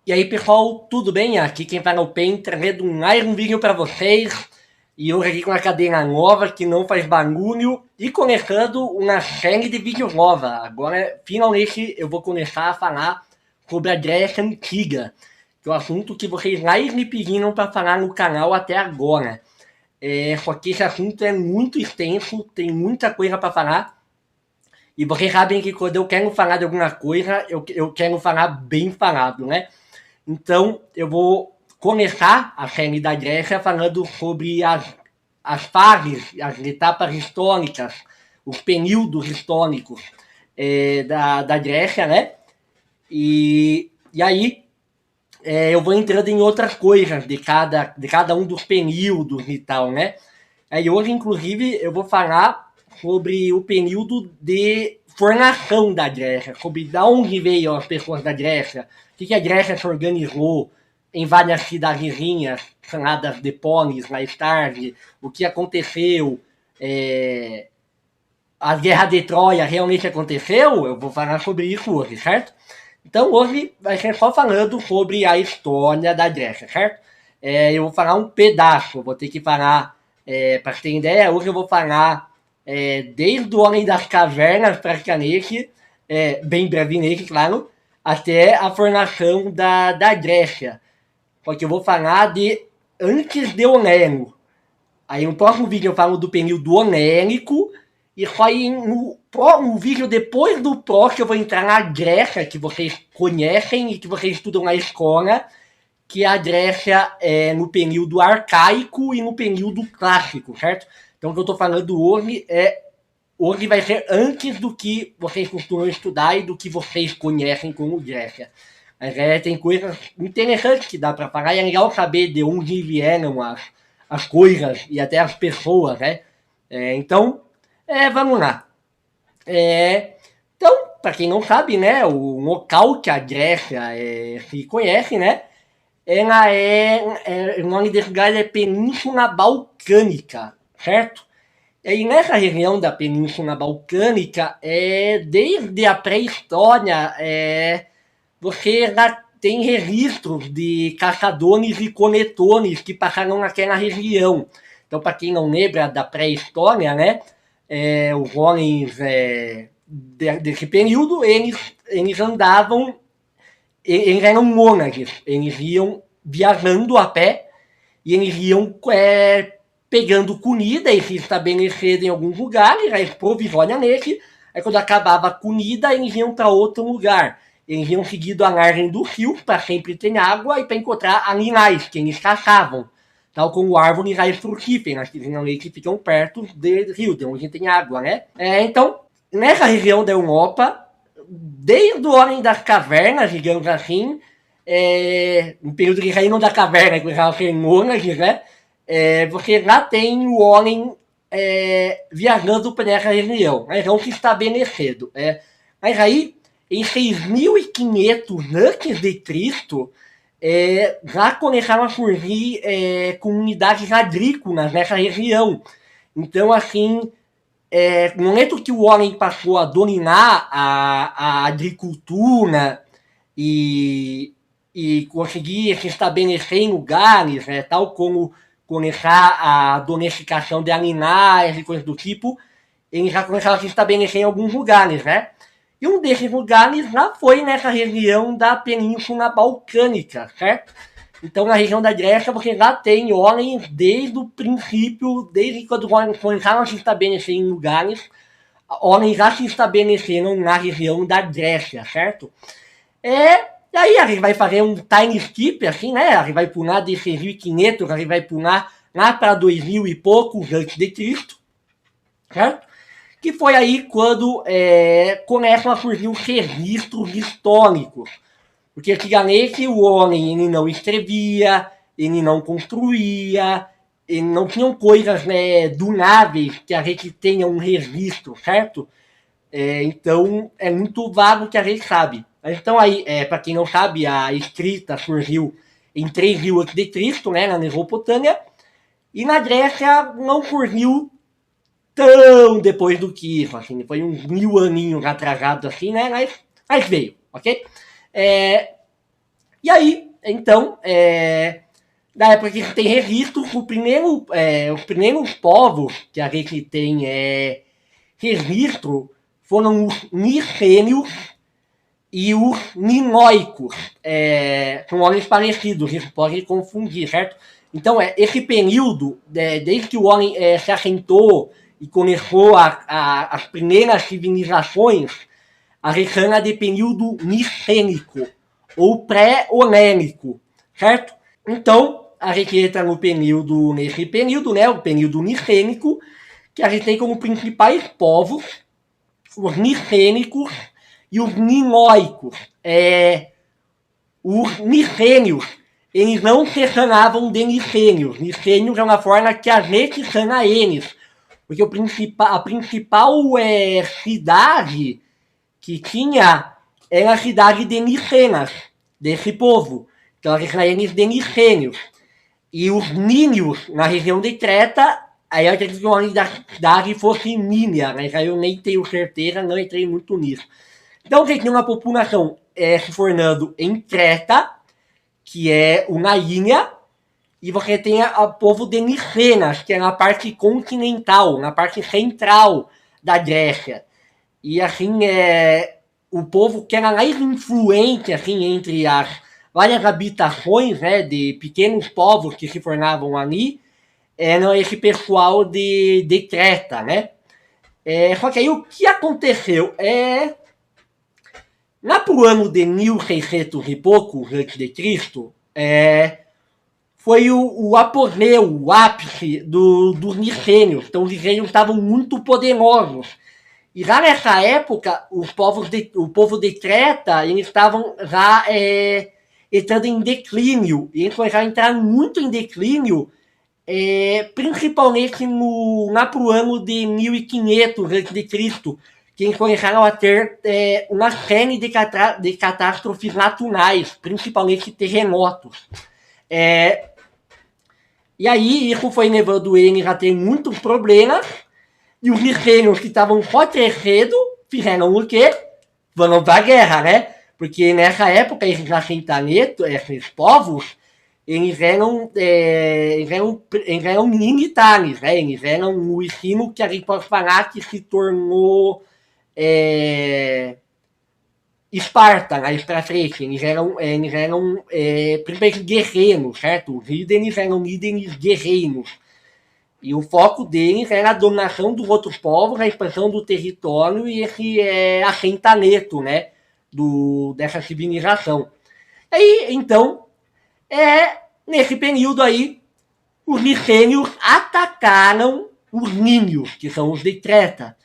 E aí pessoal, tudo bem? Aqui quem fala é o Pen, trazendo mais um vídeo para vocês. E hoje aqui com uma cadeira nova que não faz barulho e começando uma série de vídeos nova. Agora, finalmente, eu vou começar a falar sobre a Grécia Antiga, que é o assunto que vocês mais me pediram para falar no canal até agora. Só que esse assunto é muito extenso, tem muita coisa para falar. E vocês sabem que quando eu quero falar de alguma coisa, eu quero falar bem falado, né? Então, eu vou começar a série da Grécia falando sobre as fases, as etapas históricas, os períodos históricos da Grécia, né? E aí, eu vou entrando em outras coisas de cada um dos períodos e tal, né? Aí hoje, inclusive, eu vou falar sobre o período de formação da Grécia, sobre de onde veio as pessoas da Grécia, o que a Grécia se organizou em várias cidadezinhas chamadas de polis mais tarde, o que aconteceu, a Guerra de Troia realmente aconteceu, eu vou falar sobre isso hoje, certo? Então hoje vai ser só falando sobre a história da Grécia, certo? Eu vou falar um pedaço, vou ter que falar, para ter ideia, hoje eu vou falar desde o Homem das Cavernas, praticamente, bem brevemente, claro, até a formação da Grécia. Porque eu vou falar de antes de Homero. Aí no próximo vídeo eu falo do período homérico, e só aí no vídeo depois do próximo eu vou entrar na Grécia, que vocês conhecem e que vocês estudam na escola, que é a Grécia no período arcaico e no período clássico, certo? Então o que eu estou falando hoje vai ser antes do que vocês costumam estudar e do que vocês conhecem como Grécia. Mas tem coisas interessantes que dá para falar e é legal saber de onde vieram as coisas e até as pessoas, né? Então, vamos lá. Então, para quem não sabe, né, o local que a Grécia se conhece, né, ela o nome desse lugar é Península Balcânica, certo? E nessa região da Península Balcânica, desde a pré-história, você já tem registros de caçadores e coletores que passaram naquela região. Então, para quem não lembra da pré-história, né, os homens desse período, eles andavam, eles eram mônades, eles iam viajando a pé e eles iam pegando comida e se estabeleceram em alguns lugares, aí provisoriamente, aí quando acabava a comida, eles iam para outro lugar. Eles iam seguindo a margem do rio para sempre ter água e para encontrar animais que eles caçavam, tal como árvores frutíferas, que ficam perto do rio, de onde tem água, né? Então, nessa região da Europa, desde o Homem das Cavernas, digamos assim, no período que saíram da caverna, que eram mônadas, né? Você já tem o homem viajando por essa região, mas não se estabelecendo. Mas aí, em 6.500 antes de Cristo, já começaram a surgir comunidades agrícolas nessa região. Então, assim, no momento que o homem passou a dominar a agricultura e conseguir se estabelecer em lugares, né, tal como começar a domesticação de animais e coisas do tipo, eles já começaram a se estabelecer em alguns lugares, né? E um desses lugares já foi nessa região da Península Balcânica, certo? Então, na região da Grécia, você já tem homens desde o princípio, desde quando começaram a se estabelecer em lugares, homens já se estabeleceram na região da Grécia, certo? E aí a gente vai fazer um time skip, assim, né? A gente vai pular de 6.500, a gente vai pular lá para 2.000 e poucos antes de Cristo, certo? Que foi aí quando começam a surgir os registros históricos. Porque antigamente o homem ele não escrevia, ele não construía, ele não tinham coisas duráveis que a gente tenha um registro, certo? Então é muito vago que a gente sabe. Então aí, para quem não sabe, a escrita surgiu em 3.000 a.C., né, na Mesopotâmia, e na Grécia não surgiu tão depois do que isso, assim, foi uns 1.000 aninhos atrasado, assim, né, mas veio, ok? E aí, então, da época que a gente tem registro, os primeiros povos que a gente tem registro foram os micênios e os minoicos. São nomes parecidos, isso pode confundir, certo? Então, esse período, desde que o homem se assentou e começou as primeiras civilizações, a gente chama de período micênico ou pré-olénico, certo? Então, a gente entra nesse período, né, o período micênico, que a gente tem como principais povos os micênicos e os minoicos. Os micênios, eles não se chamavam de micênios. Micênios é uma forma que a gente chama eles, porque a principal cidade que tinha era a cidade de Micenas, desse povo. Então a gente chama eles de micênios. E os nínios, na região de Creta, aí eu acredito que o nome da cidade fosse Nínia, mas aí eu nem tenho certeza, não entrei muito nisso. Então você tinha uma população se formando em Creta, que é uma ilha, e você tem o povo de Micenas, que é na parte continental, na parte central da Grécia. E assim, o povo que era mais influente assim, entre as várias habitações, né, de pequenos povos que se formavam ali, eram esse pessoal de Creta, né? Só que aí o que aconteceu? Lá pro ano de 1600 e pouco, antes de Cristo, foi o apogeu, o ápice dos micênios. Então os micênios estavam muito poderosos. E já nessa época, o povo de Creta, eles estavam já entrando em declínio. E eles começaram a entrar muito em declínio, principalmente lá pro ano de 1500 a.C., que eles começaram a ter uma série de catástrofes naturais, principalmente terremotos. E aí isso foi levando eles a ter muitos problemas, e os micênios que estavam só crescendo fizeram o quê? Foram pra guerra, né? Porque nessa época esses assentamentos, esses povos, eles eram militares, né? Eles eram o ensino que a gente pode falar que se tornou Esparta, mais pra frente. Eles eram principalmente guerreiros, certo? Os líderes eram líderes guerreiros. E o foco deles era a dominação dos outros povos, a expansão do território e esse assentamento, né? Dessa civilização. Aí, então, nesse período aí, os micênios atacaram os nínios, que são os de Creta.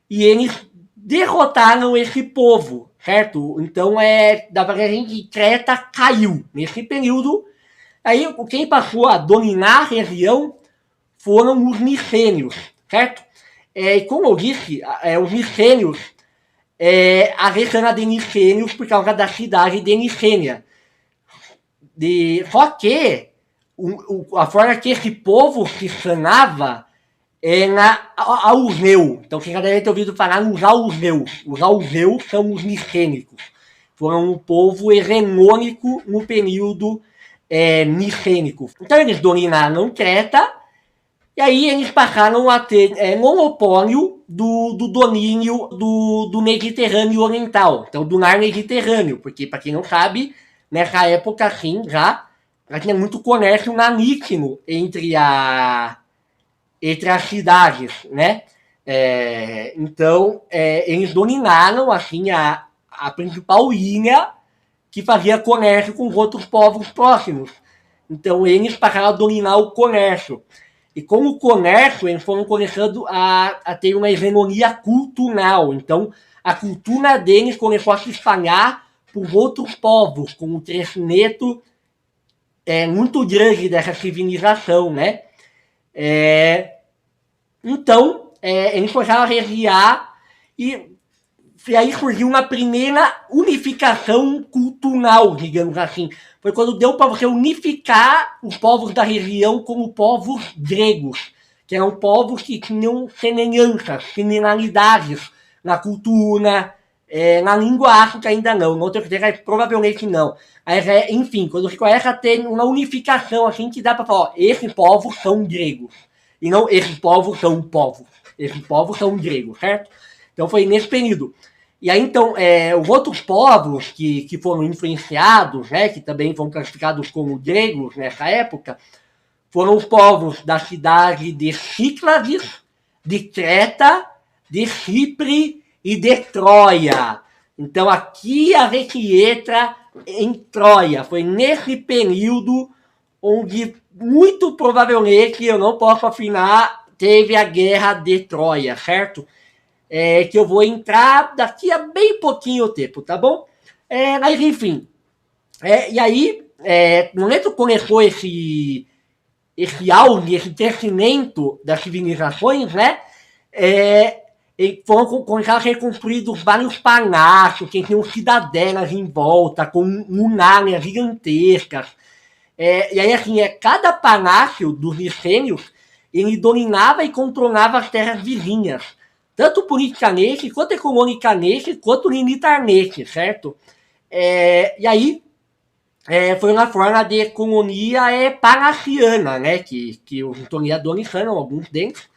E eles derrotaram esse povo, certo? Então, dá pra dizer que Creta caiu. Nesse período, aí quem passou a dominar a região foram os micênios, certo? E como eu disse, os micênios, a gente chama de micênios por causa da cidade de Micênia. Só que a forma que esse povo se chamava era Aureu. Então você já deve ter ouvido falar nos Aureus. Os Aureus são os micênicos. Foram um povo hegemônico no período micênico. Então eles dominaram Creta, e aí eles passaram a ter monopólio do domínio do Mediterrâneo Oriental, então do mar Mediterrâneo, porque, para quem não sabe, nessa época, assim, já tinha muito comércio marítimo entre as cidades, né? Então, eles dominaram, assim, a principal ilha que fazia comércio com os outros povos próximos. Então, eles passaram a dominar o comércio. E com o comércio, eles foram começando a ter uma hegemonia cultural. Então, a cultura deles começou a se espalhar por outros povos, com um crescimento muito grande dessa civilização, né? Então, eles começaram a regiar e aí surgiu uma primeira unificação cultural, digamos assim. Foi quando deu para você unificar os povos da região como povos gregos, que eram povos que tinham semelhanças, similaridades na cultura, Na língua áfrica ainda não, no outro provavelmente não. Mas, enfim, quando você começa a ter uma unificação assim que dá para falar, ó, esses povos são gregos. E não esses povos são povos. Esses povos são gregos, certo? Então foi nesse período. E aí, então, os outros povos que foram influenciados, né, que também foram classificados como gregos nessa época, foram os povos da cidade de Cíclades, de Creta, de Chipre e de Troia. Então aqui a gente entra em Troia. Foi nesse período onde muito provavelmente, eu não posso afinar, teve a guerra de Troia, certo? Que eu vou entrar daqui a bem pouquinho tempo, tá bom? Mas enfim, e aí, no momento que começou esse auge, esse crescimento das civilizações, né? Foram começaram a ser construídos vários palácios, que tinham cidadelas em volta, com muralhas gigantescas. E aí, assim, cada palácio dos licênios, ele dominava e controlava as terras vizinhas, tanto politicamente, quanto economicamente, quanto militarmente, certo? E aí, foi uma forma de economia palaciana, né? Que os historiadores falam, alguns deles.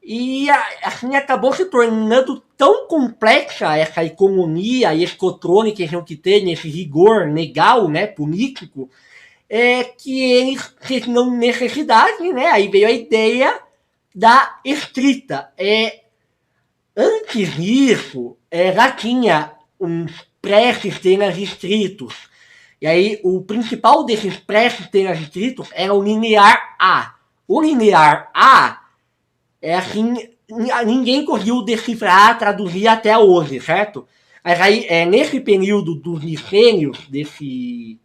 E assim acabou se tornando tão complexa essa economia e esse controle que a gente tem, esse rigor legal, né, político, que eles tinham necessidade, né? Aí veio a ideia da escrita. Antes disso, já tinha uns pré-sistemas escritos. E aí, o principal desses pré-sistemas escritos era o linear A. O linear A assim, ninguém conseguiu decifrar, traduzir até hoje, certo? Mas aí, nesse período dos licênios, desse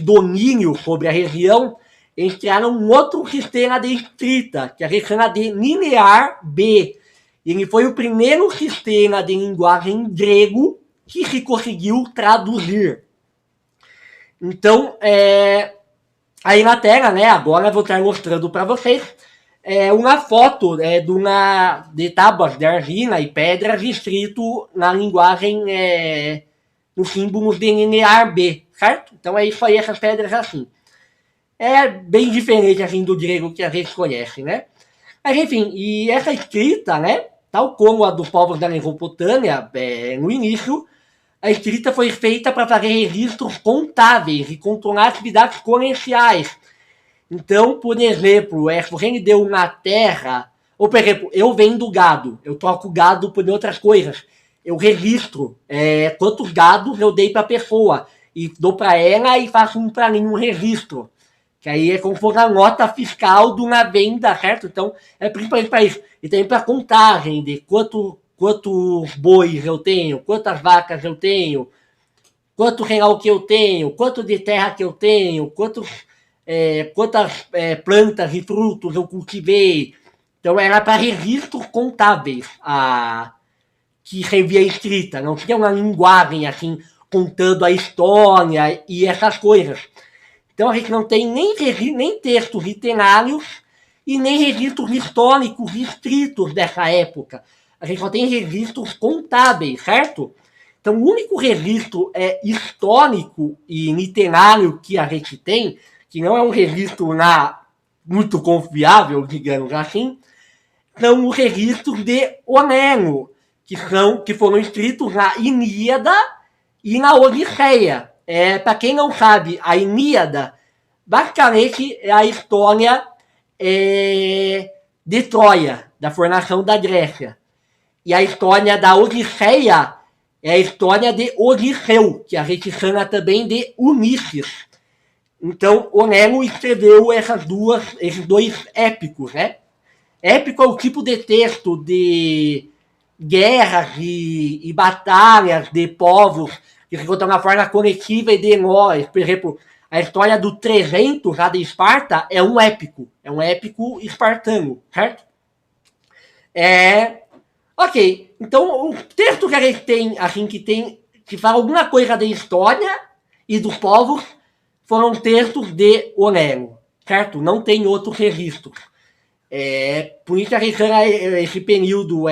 domínio sobre a região, eles criaram um outro sistema de escrita, que a gente chama de linear B. Ele foi o primeiro sistema de linguagem grego que se conseguiu traduzir. Então, aí na tela, né, agora eu vou estar mostrando para vocês uma foto de tábuas de argila e pedras escrito na linguagem, nos símbolos de linear B, certo? Então é isso aí, essas pedras assim. É bem diferente assim do grego que a gente conhece, né? Mas enfim, e essa escrita, né, tal como a dos povos da Mesopotâmia, no início, a escrita foi feita para fazer registros contáveis e controlar atividades comerciais. Então, por exemplo, se você me deu uma terra, ou por exemplo, eu vendo gado, eu troco gado por outras coisas, eu registro quantos gados eu dei para a pessoa, e dou para ela e faço para mim um registro. Que aí é como se fosse a nota fiscal de uma venda, certo? Então, principalmente para isso. E também para contagem de quantos bois eu tenho, quantas vacas eu tenho, quanto real que eu tenho, quanto de terra que eu tenho, quantas plantas e frutos eu cultivei. Então era para registros contábeis que revia escrita, não tinha uma linguagem assim contando a história e essas coisas. Então a gente não tem nem textos literários e nem registros históricos escritos dessa época. A gente só tem registros contábeis, certo? Então o único registro histórico e literário que a gente tem, que não é um registro muito confiável, digamos assim, são os registros de Homero, que foram escritos na Ilíada e na Odisseia. Para quem não sabe, a Ilíada basicamente é a história de Troia, da formação da Grécia. E a história da Odisseia é a história de Odisseu, que a gente chama também de Ulisses. Então, Homero escreveu esses dois épicos, né? Épico é o tipo de texto de guerras e batalhas de povos que se contam na forma coletiva e de heróis. Por exemplo, a história do 300 lá de Esparta é um épico espartano, certo? Ok, então o texto que a gente tem, assim, que fala alguma coisa de história e dos povos, foram textos de Homero, certo? Não tem outro registro. Por isso a gente chama esse período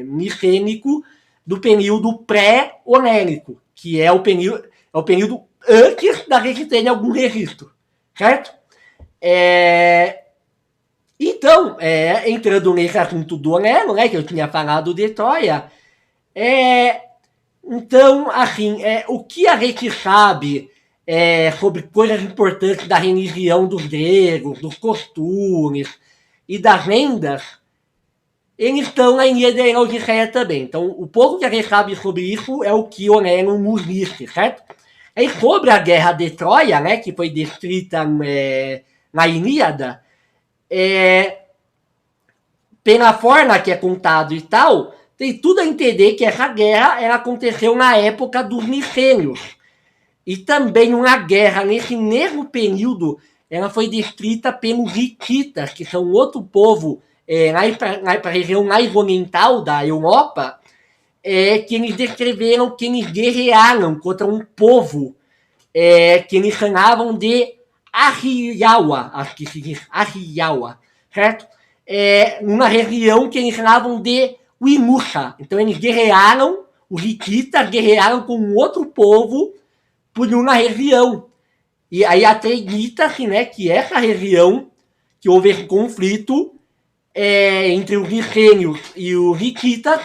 micênico do período pré-onênico, que é o período antes da gente ter algum registro, certo? Então, entrando nesse assunto do Oneno, né, que eu tinha falado de Troia, então, assim, o que a gente sabe sobre coisas importantes da religião dos gregos, dos costumes e das lendas, eles estão na Ilíada e na Odisseia também. Então, o pouco que a gente sabe sobre isso é o que Oneno nos disse, certo? E sobre a guerra de Troia, né, que foi descrita na Ilíada, pela forma que é contado e tal, tem tudo a entender que essa guerra ela aconteceu na época dos micênios. E também uma guerra nesse mesmo período, ela foi descrita pelos hititas, que são outro povo lá para a região mais oriental da Europa, que eles descreveram que eles guerrearam contra um povo que eles chamavam de Arriyawa, acho que se diz Arriyawa, certo? Numa região que eles chamavam de Wimusha. Então eles guerrearam, os hititas guerrearam com um outro povo por uma região. E aí acredita-se, né, que essa região, que houve esse conflito entre os micênios e os hititas,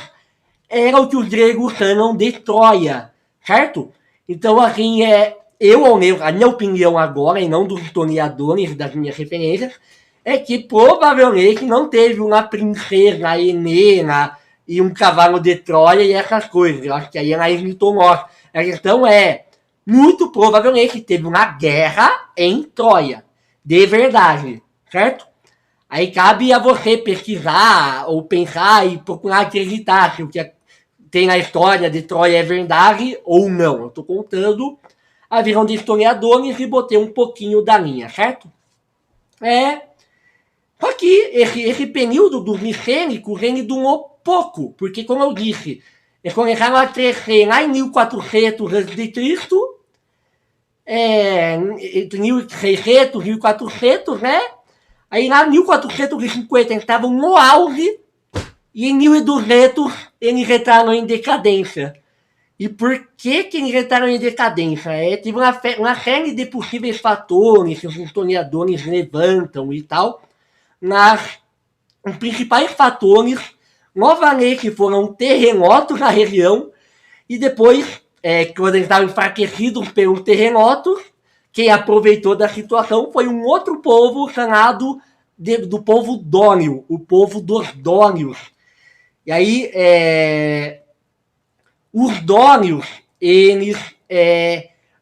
era o que os gregos chamam de Troia, certo? Então, assim, a minha opinião agora, e não dos historiadores, das minhas referências, é que provavelmente não teve uma princesa Helena e um cavalo de Troia e essas coisas. Eu acho que aí é mais mitológico. A questão muito provavelmente teve uma guerra em Troia, de verdade, certo? Aí cabe a você pesquisar ou pensar e procurar acreditar se o que tem na história de Troia é verdade ou não. Eu estou contando a visão de historiadores e botei um pouquinho da minha, certo? Só que esse período dos micênicos, ele durou pouco, porque, como eu disse, eles começaram a crescer lá em 1400 a.C., entre 1600 e 1400, né? Aí lá em 1450 eles estavam no auge, e em 1200 eles entraram em decadência. E por que eles entraram em decadência? Teve uma série de possíveis fatores que os historiadores levantam e tal. Os principais fatores, novamente, foram terremotos na região, e depois, quando eles estavam enfraquecidos pelos terremotos, quem aproveitou da situação foi um outro povo chamado do povo Dório, o povo dos Dórios. E aí, os Dórios, eles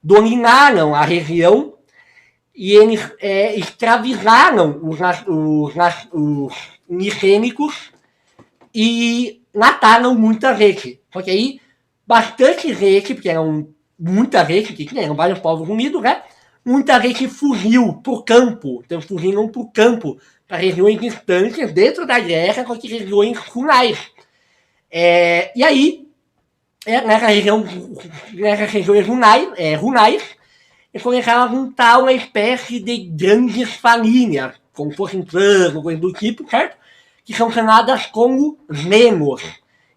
dominaram a região e eles escravizaram os micênicos e mataram muita gente. Só que aí, bastante gente, porque eram muita gente, que eram vários povos unidos, né? Muita gente fugiu pro campo. Então, fugiram pro campo, para regiões distantes, dentro da guerra, com regiões rurais. E aí, nessas regiões rurais, eles começaram a juntar uma espécie de grandes famílias, como fossem clãs, coisa do tipo, certo? Que são chamadas como Nemos.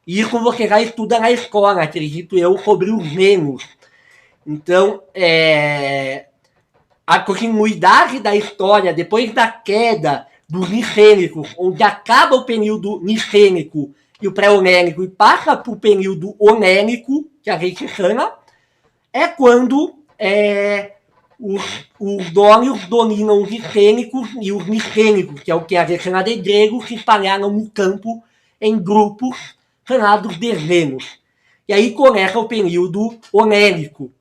E isso você já estuda na escola, acredito eu, sobre os Nemos. Então, a continuidade da história, depois da queda dos micênicos, onde acaba o período micênico e o pré-onênico e passa para o período onênico, que a gente chama, é quando os dórios dominam os micênicos e os micênicos, que é o que a gente chama de gregos, se espalharam no campo em grupos chamados de Nemos. E aí começa o período onênico,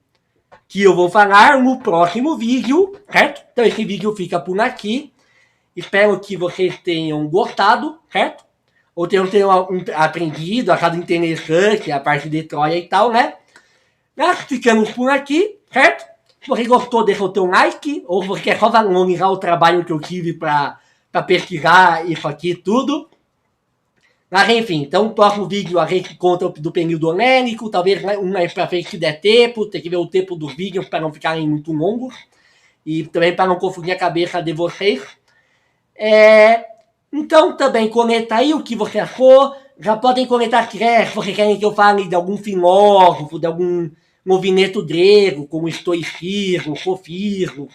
que eu vou falar no próximo vídeo, certo? Então esse vídeo fica por aqui. Espero que vocês tenham gostado, certo? Ou tenham aprendido, achado interessante a parte de Troia e tal, né? Nós ficamos por aqui, certo? Se você gostou, deixa o teu like, ou se você quer só valorizar o trabalho que eu tive para pesquisar isso aqui tudo. Mas enfim, então no próximo vídeo a gente conta do período onênico, talvez um mais pra frente se der tempo, tem que ver o tempo dos vídeos para não ficarem muito longos, e também para não confundir a cabeça de vocês. Então também comenta aí o que você achou, Já podem comentar se vocês querem que eu fale de algum filósofo, de algum movimento grego, como o estoicismo, o sofismo,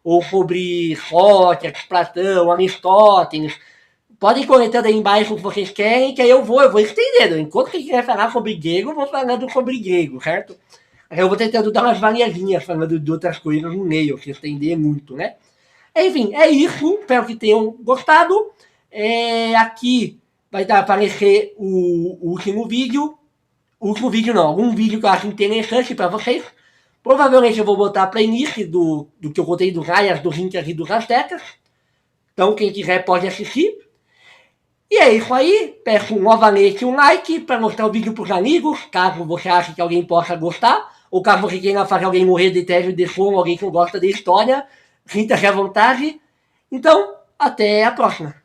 ou sobre Sócrates, Platão, Aristóteles. Podem comentando aí embaixo o que vocês querem, que aí eu vou estendendo. Enquanto quem quiser falar sobre grego, eu vou falando sobre grego, certo? Eu vou tentando dar umas variadinhas falando de outras coisas no meio, que estender muito, né? Enfim, é isso. Espero que tenham gostado. Aqui vai aparecer o último vídeo. O último vídeo não, algum vídeo que eu acho interessante para vocês. Provavelmente eu vou botar a playlist do que eu contei dos Raias, dos Incas e dos Aztecas. Então quem quiser pode assistir. E é isso aí. Peço novamente um like para mostrar o vídeo para os amigos, caso você ache que alguém possa gostar. Ou caso você queira fazer alguém morrer de tédio de fome, alguém que não gosta da história, sinta-se à vontade. Então, até a próxima.